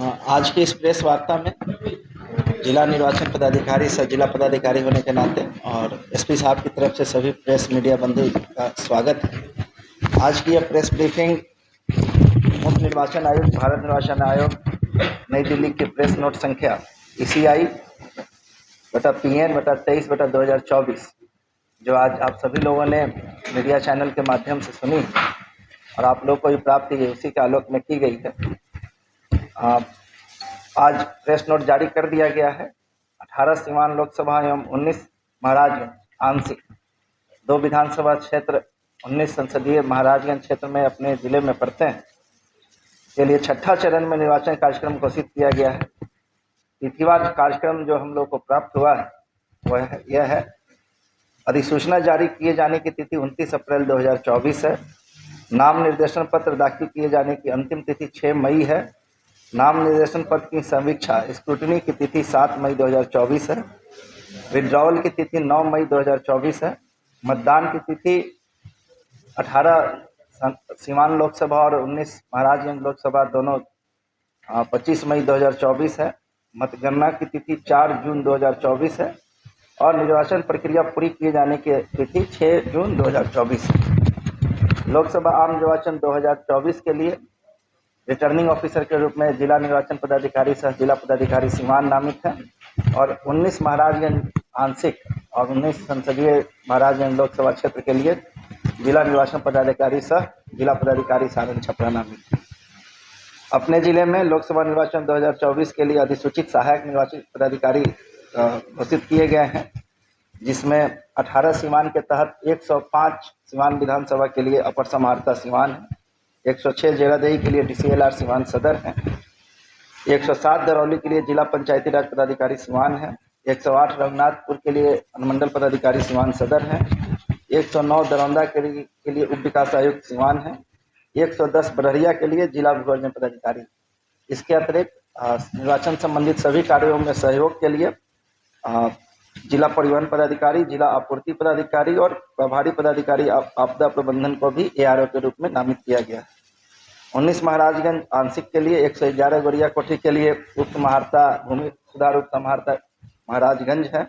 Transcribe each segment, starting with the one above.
आज की इस प्रेस वार्ता में जिला निर्वाचन पदाधिकारी सह जिला पदाधिकारी होने के नाते और एसपी साहब की तरफ से सभी प्रेस मीडिया बंधु का स्वागत है। आज की यह प्रेस ब्रीफिंग मुख्य निर्वाचन आयुक्त भारत निर्वाचन आयोग नई दिल्ली की प्रेस नोट संख्या ECI बटा PN बटा 23 बटा 2024 जो आज आप सभी लोगों ने मीडिया चैनल के माध्यम से सुनी और आप लोग को भी प्राप्त हुई, उसी के आलोक में की गई है। आज प्रेस नोट जारी कर दिया गया है। 18 सीवान लोकसभा एवं 19 महाराजगंज आंशिक 2 विधानसभा क्षेत्र 19 संसदीय महाराजगंज क्षेत्र में अपने जिले में पड़ते हैं के लिए छठा चरण में निर्वाचन कार्यक्रम घोषित किया गया है। तिथिवार कार्यक्रम जो हम लोग को प्राप्त हुआ है वह यह है। अधिसूचना जारी किए जाने की तिथि 29 अप्रैल 2024 है। नाम निर्देशन पत्र दाखिल किए जाने की अंतिम तिथि 6 मई है। नाम निर्देशन पत्र की समीक्षा स्क्रूटनी की तिथि 7 मई 2024 है। विड्रॉवल की तिथि 9 मई 2024 है। मतदान की तिथि 18 सीवान लोकसभा और 19 महाराजगंज लोकसभा दोनों 25 मई 2024 है। मतगणना की तिथि 4 जून 2024 है और निर्वाचन प्रक्रिया पूरी किए जाने की तिथि 6 जून 2024 है। लोकसभा आम निर्वाचन 2024 के लिए रिटर्निंग ऑफिसर के रूप में जिला निर्वाचन पदाधिकारी सह जिला पदाधिकारी सीवान नामित है और 19 महाराजगंज आंशिक और 19 संसदीय महाराजगंज लोकसभा क्षेत्र के लिए जिला निर्वाचन पदाधिकारी सह जिला पदाधिकारी सारण छपरा नामित है। अपने जिले में लोकसभा निर्वाचन 2024 के लिए अधिसूचित सहायक निर्वाचन पदाधिकारी घोषित किए गए हैं, जिसमें 18 सीवान के तहत 105 सीवान विधानसभा के लिए अपर समाहर्ता सीवान है, 106 जेरादेही के लिए DCLR सीवान सदर है, 107 दरौली के लिए जिला पंचायती राज पदाधिकारी सीवान है, 108 रघुनाथपुर के लिए अनुमंडल पदाधिकारी सीवान सदर है, 109 दरौंदा के लिए उप विकास आयुक्त सीवान है, 110 बरहरिया के लिए जिला विभाजन पदाधिकारी। इसके अतिरिक्त निर्वाचन संबंधित सभी कार्यों में सहयोग के लिए जिला परिवहन पदाधिकारी, जिला आपूर्ति पदाधिकारी और प्रभारी पदाधिकारी आपदा प्रबंधन को भी ARO के रूप में नामित किया गया है। 19 महाराजगंज आंशिक के लिए 111 गोरिया कोठी के लिए उप महार्ता भूमि सुधार उप समाहर्ता महाराजगंज है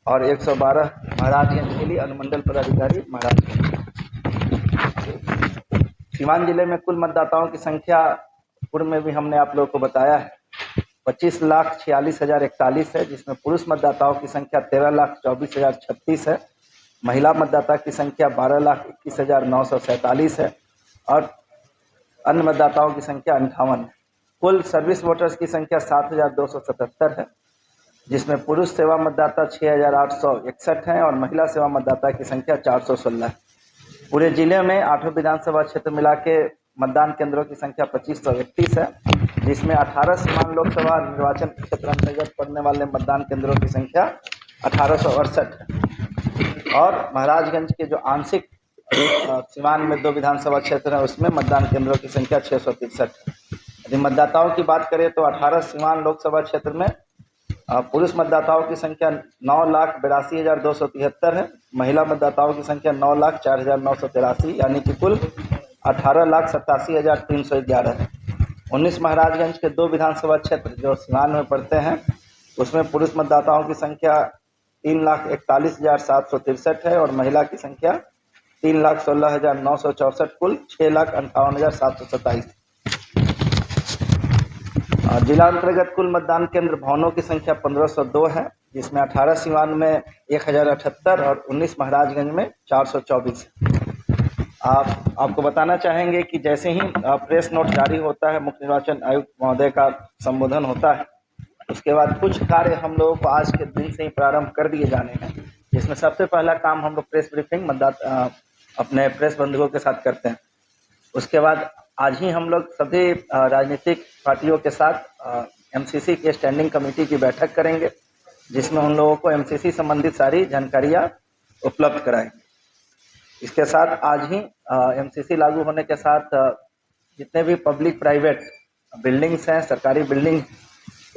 और 112 महाराजगंज के लिए अनुमंडल पदाधिकारी महाराजगंज। सीवान जिले में कुल मतदाताओं की संख्या पूर्व में भी हमने आप लोगों को बताया है 25,46,041 है, जिसमें पुरुष मतदाताओं की संख्या 13,24,036 है, महिला मतदाता की संख्या 12,21,947 है और अन्य मतदाताओं की संख्या 58 है। कुल सर्विस वोटर्स की संख्या 7,277 है, जिसमें पुरुष सेवा मतदाता 6,861 है और महिला सेवा मतदाता की संख्या 416 है। पूरे जिले में 8 विधानसभा क्षेत्र मिला के मतदान केंद्रों की संख्या 2531 है, जिसमें 18 सीवान लोकसभा निर्वाचन क्षेत्र अंतर्गत पड़ने वाले मतदान केंद्रों की संख्या 1868 है और महाराजगंज के जो आंशिक सीवान में 2 विधानसभा क्षेत्र है उसमें मतदान केंद्रों की संख्या 663 है। यदि मतदाताओं की बात करें तो 18 सीवान लोकसभा क्षेत्र में पुरुष मतदाताओं की संख्या 9,82,273 है, महिला मतदाताओं की संख्या 9,04,983 यानी कि कुल 18,87,311 है। 19 महाराजगंज के 2 विधानसभा क्षेत्र जो सीवान में पड़ते हैं उसमें पुरुष मतदाताओं की संख्या 3,41,763 है और महिला की संख्या 3,16,964, कुल 6,58,727। जिला अंतर्गत कुल मतदान केंद्र भवनों की संख्या 1502 है, जिसमें 18 सीवान में 1078 और 19 महाराजगंज में 424 है। आपको बताना चाहेंगे कि जैसे ही प्रेस नोट जारी होता है, मुख्य निर्वाचन आयुक्त महोदय का संबोधन होता है, उसके बाद कुछ कार्य हम लोगों को आज के दिन से ही प्रारंभ कर दिए जाने हैं, जिसमें सबसे पहला काम हम लोग प्रेस ब्रीफिंग अपने प्रेस बंधुओं के साथ करते हैं। उसके बाद आज ही हम लोग सभी राजनीतिक पार्टियों के साथ MCC के स्टैंडिंग कमेटी की बैठक करेंगे, जिसमें उन लोगों को MCC संबंधित सारी जानकारियाँ उपलब्ध कराएंगे। इसके साथ आज ही MCC लागू होने के साथ जितने भी पब्लिक प्राइवेट बिल्डिंग्स हैं, सरकारी बिल्डिंग,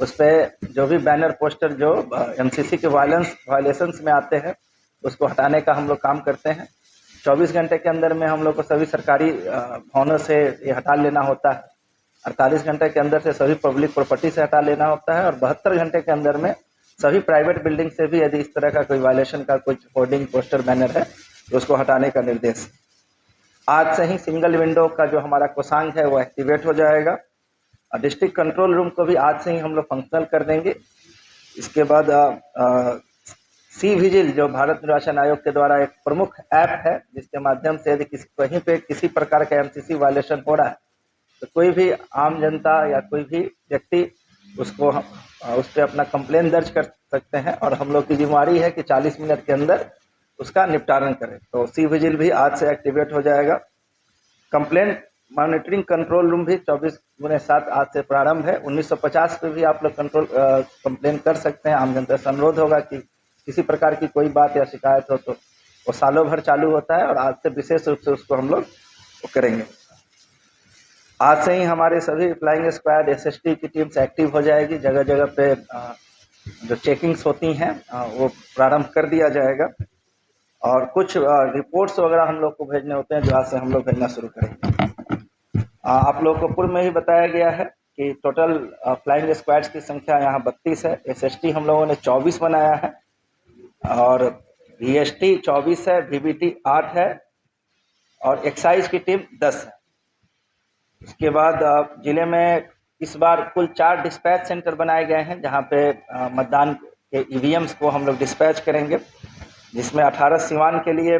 उस पर जो भी बैनर पोस्टर जो MCC के वायलेशंस में आते हैं उसको हटाने का हम लोग काम करते हैं। 24 घंटे के अंदर में हम लोग को सभी सरकारी भवनों से ये हटा लेना होता है। 48 घंटे के अंदर से सभी पब्लिक प्रॉपर्टी से हटा लेना होता है और 72 घंटे के अंदर में सभी प्राइवेट बिल्डिंग से भी यदि इस तरह का कोई वायलेशन का कोई होर्डिंग पोस्टर बैनर है तो उसको हटाने का निर्देश। आज से ही सिंगल विंडो का जो हमारा कोषांग है वो एक्टिवेट हो जाएगा। डिस्ट्रिक्ट कंट्रोल रूम को भी आज से ही हम लोग फंक्शनल कर देंगे। इसके बाद सी विजिल जो भारत निर्वाचन आयोग के द्वारा एक प्रमुख ऐप है जिसके माध्यम से यदि कहीं पे किसी प्रकार का एमसीसी वायलेशन हो रहा है तो कोई भी आम जनता या कोई भी व्यक्ति उसको उस पर अपना कंप्लेन दर्ज कर सकते हैं और हम लोग की जिम्मेवारी है कि 40 मिनट के अंदर उसका निपटारण करें। तो सी विजिल भी आज से एक्टिवेट हो जाएगा। कंप्लेंट मॉनिटरिंग कंट्रोल रूम भी 24/7 आज से प्रारंभ है। 1950 पे भी आप लोग कंप्लेन कर सकते हैं। आम जनता से अनुरोध होगा कि किसी प्रकार की कोई बात या शिकायत हो तो वो सालों भर चालू होता है और आज से विशेष रूप से उसको हम लोग करेंगे। आज से ही हमारे सभी फ्लाइंग स्क्वाड एसएसटी की टीम्स एक्टिव हो जाएगी। जगह जगह पे जो चेकिंग्स होती हैं वो प्रारंभ कर दिया जाएगा और कुछ रिपोर्ट्स वगैरह हम लोग को भेजने होते हैं जो आज से हम लोग भेजना शुरू करेंगे। आप लोग को पूर्व में ही बताया गया है कि टोटल फ्लाइंग स्क्वाड्स की संख्या यहाँ 32 है। एसएसटी हम लोगों ने 24 बनाया है और वीएसटी 24 है, वीबीटी 8 है और एक्साइज की टीम 10 है। उसके बाद जिले में इस बार कुल 4 डिस्पैच सेंटर बनाए गए हैं जहां पे मतदान के ईवीएम्स को हम लोग डिस्पैच करेंगे, जिसमें 18 सिवान के लिए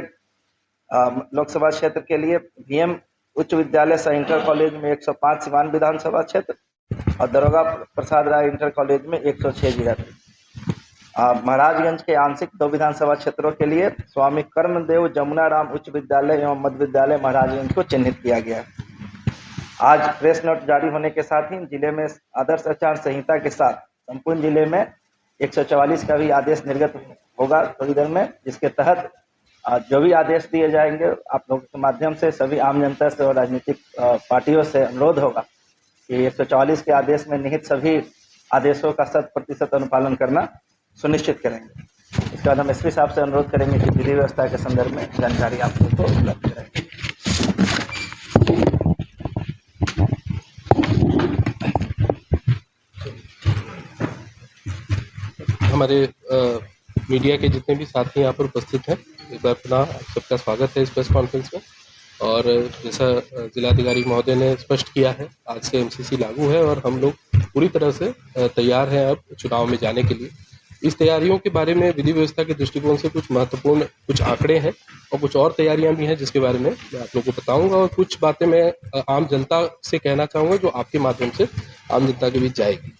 लोकसभा क्षेत्र के लिए वीएम उच्च विद्यालय सह इंटर कॉलेज में 105 सिवान विधानसभा क्षेत्र और दरोगा प्रसाद राय इंटर कॉलेज में 106 जिला। महाराजगंज के आंशिक 2 विधानसभा क्षेत्रों के लिए स्वामी कर्मदेव जमुना राम उच्च विद्यालय एवं मध्य विद्यालय महाराजगंज को चिन्हित किया गया है। आज प्रेस नोट जारी होने के साथ ही जिले में आदर्श आचार संहिता के साथ संपूर्ण जिले में 144 का भी आदेश निर्गत होगा थोड़ी देर में, जिसके तहत जो भी आदेश दिए जाएंगे आप लोगों के माध्यम से सभी आम जनता से और राजनीतिक पार्टियों से अनुरोध होगा कि 144 के आदेश में निहित सभी आदेशों का 100% अनुपालन करना सुनिश्चित करेंगे। इसके बाद हम एसपी साहब से अनुरोध करेंगे कि विधि व्यवस्था के संदर्भ में जानकारी आप लोगों को उपलब्ध कराएंगे। हमारे मीडिया के जितने भी साथी यहाँ पर उपस्थित हैं, एक बार पुनः सबका स्वागत है इस प्रेस कॉन्फ्रेंस में। और जैसा जिलाधिकारी महोदय ने स्पष्ट किया है, आज से एमसीसी लागू है और हम लोग पूरी तरह से तैयार हैं अब चुनाव में जाने के लिए। इस तैयारियों के बारे में विधि व्यवस्था के दृष्टिकोण से कुछ महत्वपूर्ण कुछ आंकड़े हैं और कुछ और तैयारियां भी हैं जिसके बारे में मैं आप लोगों को बताऊंगा और कुछ बातें मैं आम जनता से कहना चाहूँगा जो आपके माध्यम से आम जनता के बीच जाएगी।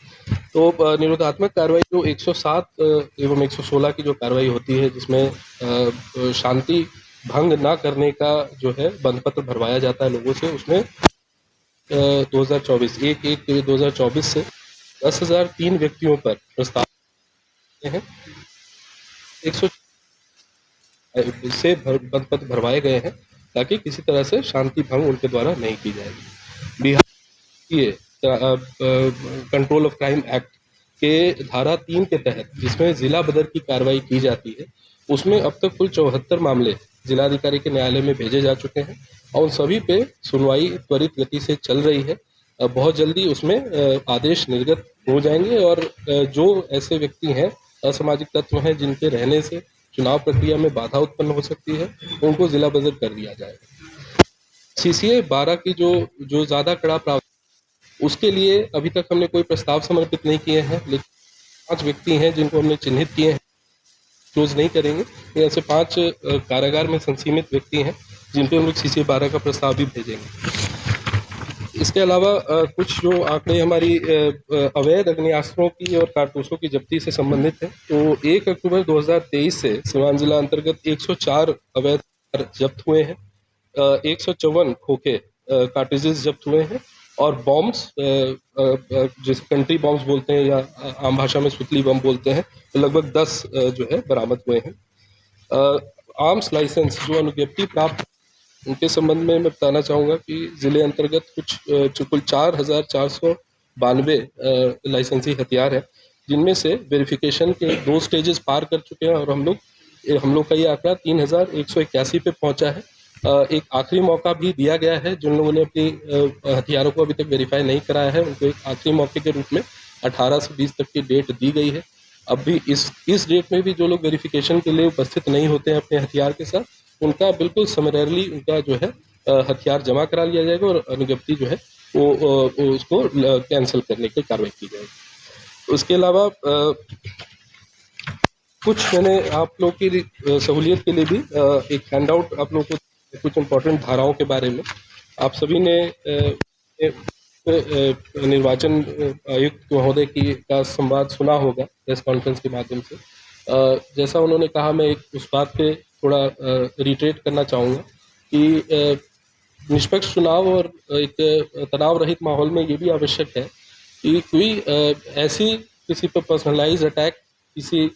तो निरोधात्मक कार्रवाई जो 107 एवं 116 की जो कार्रवाई होती है, जिसमें शांति भंग ना करने का जो है बंद पत्र भरवाया जाता है लोगों से, उसमें 2024 से 10,003 व्यक्तियों पर प्रस्ताव हैं। 100 से बंद पत्र भरवाए गए हैं ताकि किसी तरह से शांति भंग उनके द्वारा नहीं की जाएगी। बिहार ये कंट्रोल ऑफ क्राइम एक्ट के धारा 3 के तहत जिसमें जिला बदर की कार्रवाई की जाती है, उसमें अब तक कुल 74 मामले जिलाधिकारी के न्यायालय में भेजे जा चुके हैं और उन सभी पे सुनवाई त्वरित गति से चल रही है। बहुत जल्दी उसमें आदेश निर्गत हो जाएंगे और जो ऐसे व्यक्ति हैं, असामाजिक तत्व हैं, जिनके रहने से चुनाव प्रक्रिया में बाधा उत्पन्न हो सकती है, उनको जिला बदर कर दिया जाएगा। सीसीए 12 की जो ज्यादा कड़ा प्रावधान, उसके लिए अभी तक हमने कोई प्रस्ताव समर्पित नहीं किए हैं, लेकिन 5 व्यक्ति हैं जिनको हमने चिन्हित किए हैं, क्लोज नहीं करेंगे। ऐसे 5 कारागार में संसीमित व्यक्ति हैं जिन पर हम लोग सीसीए 12 का प्रस्ताव भी भेजेंगे। इसके अलावा कुछ जो आंकड़े हमारी अवैध अग्नियास्त्रों की और कारतूसों की जब्ती से संबंधित है, तो 1 अक्टूबर 2023 से सिवान जिला अंतर्गत 104 अवैध जब्त हुए हैं, 154 खोखे कार्ट्रिजेस जब्त हुए हैं और बॉम्ब्स, जिसे कंट्री बॉम्ब्स बोलते हैं या आम भाषा में सुतली बम बोलते हैं, तो लगभग 10 जो है बरामद हुए हैं। आर्म्स लाइसेंस जो अनुज्ञप्ति प्राप्त, उनके संबंध में मैं बताना चाहूँगा कि जिले अंतर्गत कुल 4,492 लाइसेंसी हथियार हैं, जिनमें से वेरिफिकेशन के 2 स्टेजेस पार कर चुके हैं और हम लोग का ये आंकड़ा 3,181 पे पहुंचा है। एक आखिरी मौका भी दिया गया है। जिन लोगों ने अपनी हथियारों को अभी तक वेरीफाई नहीं कराया है उनको एक आखिरी मौके के रूप में 18 से 20 तक की डेट दी गई है। अब भी इस डेट में भी जो लोग वेरिफिकेशन के लिए उपस्थित नहीं होते हैं अपने हथियार के साथ, उनका बिल्कुल समरेरली उनका जो है हथियार जमा करा लिया जाएगा और अनुज्ञप्ति जो है वो उसको कैंसिल करने की कार्रवाई की जाएगी। उसके अलावा कुछ मैंने आप लोग की सहूलियत के लिए भी एक हैंडआउट आप लोगों को कुछ इम्पोर्टेंट धाराओं के बारे में आप सभी ने निर्वाचन आयुक्त महोदय की का संवाद सुना होगा प्रेस कॉन्फ्रेंस के माध्यम से। जैसा उन्होंने कहा, मैं एक उस बात पे थोड़ा रिट्रेट करना चाहूँगा कि निष्पक्ष चुनाव और एक तनाव रहित माहौल में ये भी आवश्यक है कि कोई ऐसी किसी पर पर्सनलाइज अटैक, किसी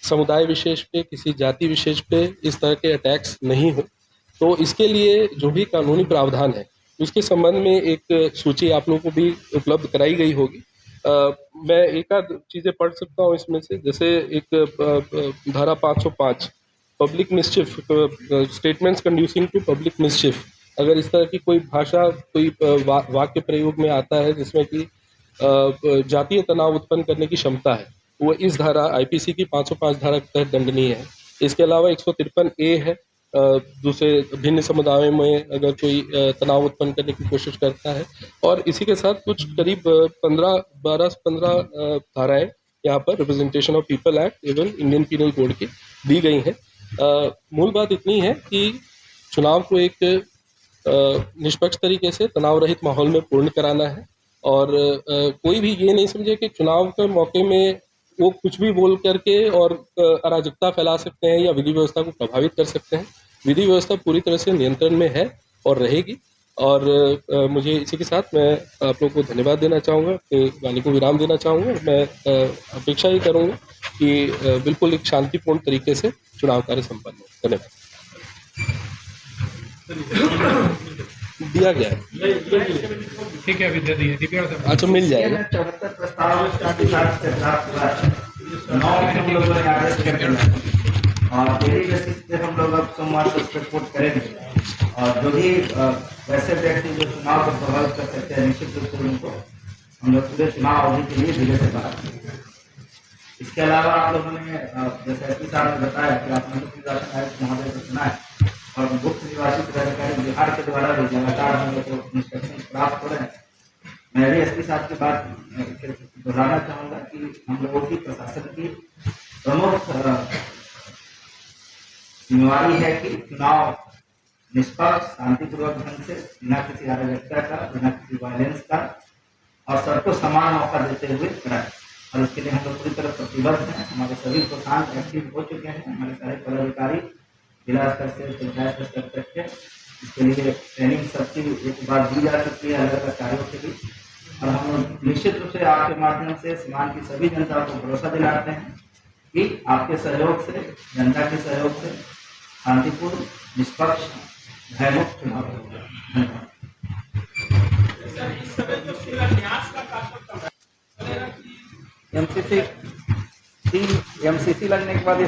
समुदाय विशेष पे, किसी जाति विशेष पे इस तरह के अटैक्स नहीं हो। तो इसके लिए जो भी कानूनी प्रावधान है उसके संबंध में एक सूची आप लोगों को भी उपलब्ध कराई गई होगी। मैं एक आध चीज़ें पढ़ सकता हूँ इसमें से। जैसे एक धारा 505 public mischief, statements conducing to public mischief, अगर इस तरह की कोई भाषा, कोई वाक्य प्रयोग में आता है जिसमें कि जातीय तनाव उत्पन्न करने की क्षमता है, वो इस धारा आईपीसी की 505 धारा के तहत दंडनीय है। इसके अलावा 153A है, दूसरे भिन्न समुदायों में अगर कोई तनाव उत्पन्न करने की कोशिश करता है। और इसी के साथ कुछ करीब 12 से 15 धाराएं यहाँ पर रिप्रेजेंटेशन ऑफ पीपल एक्ट एवं इंडियन पीनल कोड की दी गई हैं। मूल बात इतनी है कि चुनाव को एक निष्पक्ष तरीके से तनाव रहित माहौल में पूर्ण कराना है और कोई भी ये नहीं समझे कि चुनाव के मौके में वो कुछ भी बोल करके और अराजकता फैला सकते हैं या विधि व्यवस्था को प्रभावित कर सकते हैं। विधि व्यवस्था पूरी तरह से नियंत्रण में है और रहेगी। और मुझे इसी के साथ मैं आप लोगों को धन्यवाद देना चाहूँगा, अपनी वाणी को विराम देना चाहूँगा। मैं अपेक्षा ही करूँगा कि बिल्कुल एक शांतिपूर्ण तरीके से चुनाव कार्य संपन्न हो। धन्यवाद। दिया गया है, ठीक है, अभी दे दिए। अच्छा, मिल जाएगा। 74 प्रस्ताव हम लोगों ने आदेश कर दिया और डेली बेसिस पे हम लोग अब सोमवार को रिपोर्ट करेंगे और जो भी वैसे व्यक्ति जो चुनाव को प्रभावित कर सकते हैं निश्चित रूप से उनको हम लोग पूरे चुनाव अवधि के लिए जिले से बाहर करेंगे। इसके अलावा आप लोगों ने जैसे एसपी साहब ने बताया कि आपने निर्वाचन आयुक्त महोदय को सुना है और मुख्य निर्वाचित अधिकारी बिहार के द्वारा भी लगातार हम लोग को इंस्ट्रक्शन प्राप्त हो रहे हैं। मैं भी एसपी साहब की बात दोहराना चाहूँगा कि हम लोगों की प्रशासन की प्रमुख जिम्मेवारी है कि चुनाव निष्पक्ष शांतिपूर्वक ढंग से, बिना किसी अराजकता का, बिना किसी वायलेंस का और सबको समान मौका देते हुए कराएं। और इसके लिए हम लोग पूरी तरह प्रतिबद्ध हैं। हमारे सभी किसान एक्टिव हो चुके हैं, हमारे सारे पदाधिकारी जिला स्तर से पंचायत स्तर तक के। इसके लिए ट्रेनिंग सबकी एक बार दी जा चुकी है अलग अलग कार्यों के लिए और हम लोग निश्चित रूप से आपके माध्यम से सीमांत की सभी जनता को भरोसा दिलाते हैं कि आपके सहयोग से, जनता के सहयोग से शांतिपूर्ण, निष्पक्ष, भयमुक्त चुनाव होगा। धन्यवाद। एमसीसी लगने के बाद